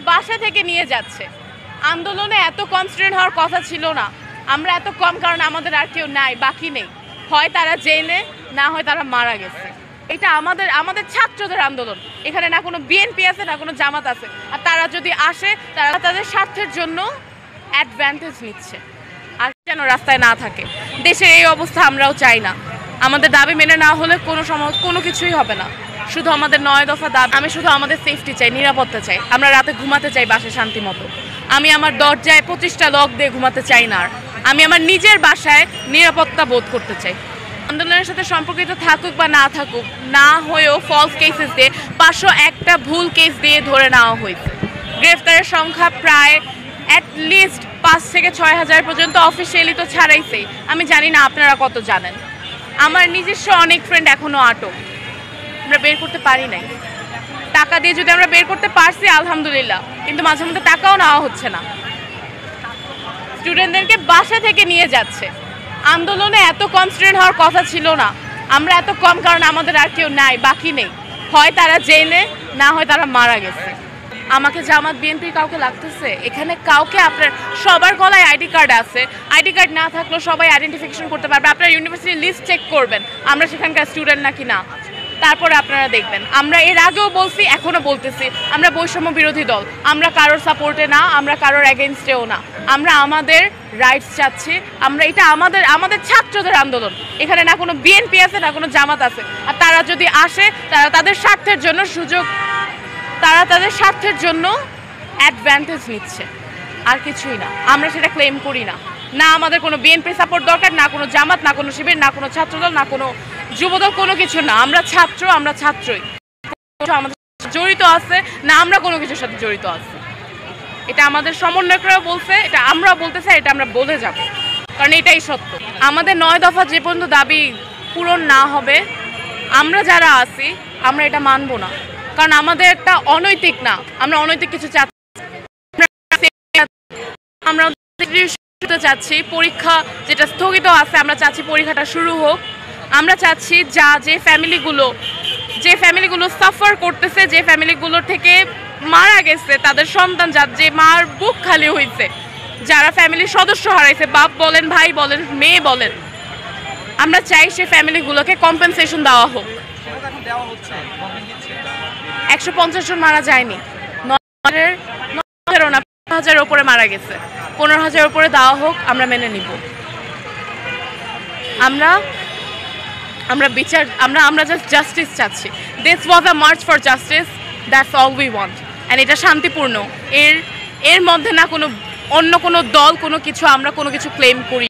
বাসা থেকে নিয়ে যাচ্ছে। আন্দোলনে এত কনস্ট্রেন্ট হওয়ার কথা ছিল না। আমরা এত কম কারণ আমাদের আর কেউ নাই, বাকি নেই। হয় তারা জেলে, না হয় তারা মারা গেছে। এটা আমাদের ছাত্রদের আন্দোলন। এখানে না কোনো বিএনপি আছে, না কোনো জামাত আছে। আর তারা যদি আসে, তারা তাদের স্বার্থের জন্য অ্যাডভান্টেজ নিচ্ছে। আর যেন রাস্তায় না থাকে। দেশের এই অবস্থা আমরাও চাই না। আমাদের দাবি মেনে না হলে কোনো কিছুই হবে না। শুধু আমাদের 9 দফা দাবি। আমি শুধু আমাদের সেফটি চাই, নিরাপত্তা চাই। আমরা রাতে ঘুমাতে চাই বাসায় শান্তি মতো। আমি আমার দরজায় 25টা লক দিয়ে ঘুমাতে চাই না। আর আমি আমার নিজের বাসায় নিরাপত্তা বোধ করতে চাই। আন্দোলনের সাথে সম্পর্কিত থাকুক বা না থাকুক, না হয়েও ফলস কেসেস দিয়ে 501টা ভুল কেস দিয়ে ধরে নেওয়া হয়েছে। গ্রেফতারের সংখ্যা প্রায় অ্যাটলিস্ট 5 থেকে 6 হাজার পর্যন্ত অফিসিয়ালি তো ছাড়াইছেই। আমি জানি না আপনারা কত জানেন। আমার নিজস্ব অনেক ফ্রেন্ড এখনও আটক, আমরা বের করতে পারি নাই। টাকা দিয়ে যদি আমরা বের করতে পারছি আলহামদুলিল্লাহ, কিন্তু মাঝে মধ্যে টাকাও নেওয়া হচ্ছে না। স্টুডেন্টদেরকে বাসা থেকে নিয়ে যাচ্ছে। আন্দোলনে এত কনস্ট্রেন্ট হওয়ার কথা ছিল না। আমরা এত কম কারণ আমাদের আর কেউ নাই, বাকি নেই। হয় তারা জেলে, না হয় তারা মারা গেছে। আমাকে জামাত বিএনপির কাউকে লাগতেছে এখানে? কাউকে আপনার সবার গলায় আইডি কার্ড আছে। আইডি কার্ড না থাকলেও সবাই আইডেন্টিফিকেশন করতে পারবে। আপনার ইউনিভার্সিটির লিস্ট চেক করবেন আমরা সেখানকার স্টুডেন্ট নাকি না, তারপরে আপনারা দেখবেন। আমরা এর আগেও বলছি, এখনও বলতেছি, আমরা বৈষম্য বিরোধী দল। আমরা কারোর সাপোর্টে না, আমরা কারোর এগেনস্টেও না। আমরা আমাদের রাইটস চাচ্ছি। এটা আমাদের ছাত্রদের আন্দোলন। এখানে না কোনো বিএনপি আছে, না কোনো জামাত আছে। আর তারা যদি আসে, তারা তাদের স্বার্থের জন্য অ্যাডভান্টেজ নিচ্ছে, আর কিছুই না। আমরা সেটা ক্লেম করি না। না আমাদের কোনো বিএনপি সাপোর্ট দরকার, না কোনো জামাত, না কোনো শিবির, না কোনো ছাত্রদল, না কোনো যুবদল, কোনো কিছু না। আমরা ছাত্রই। আমাদের জড়িত আছে না, আমরা কোনো কিছুর সাথে জড়িত আছি। এটা আমাদের সমন্বয়করাও বলছে, এটা আমরাও বলতে চাই, এটা আমরা বলে যাব, কারণ এটাই সত্য। আমাদের 9 দফা যে পর্যন্ত দাবি পূরণ না হবে, আমরা যারা আছি আমরা এটা মানব না। কারণ আমাদের একটা অনৈতিক না, আমরা অনৈতিক কিছু চাচ্ছি। আমরা চাচ্ছি পরীক্ষা যেটা স্থগিত আছে, আমরা চাচ্ছি পরীক্ষাটা শুরু হোক। আমরা চাচ্ছি যে ফ্যামিলিগুলো সাফার করতেছে, যে ফ্যামিলিগুলোর থেকে মারা গেছে তাদের সন্তান, যে মার বুক খালি হয়েছে, যারা ফ্যামিলির সদস্য হারাইছে, বাপ বলেন, ভাই বলেন, মেয়ে বলেন, আমরা চাই সে ফ্যামিলিগুলোকে কম্পেনসেশন দেওয়া হোক। 150 জন মারা যায়নি, 9,000 উপরে মারা গেছে। 15,000 উপরে দেওয়া হোক, আমরা মেনে নিব। আমরা বিচার, আমরা জাস্ট জাস্টিস চাচ্ছি। This was a March for justice, that's all we want. And এটা শান্তিপূর্ণ। এর মধ্যে না অন্য কোনো দল কোনো কিছু, আমরা কোনো কিছু ক্লেম করি।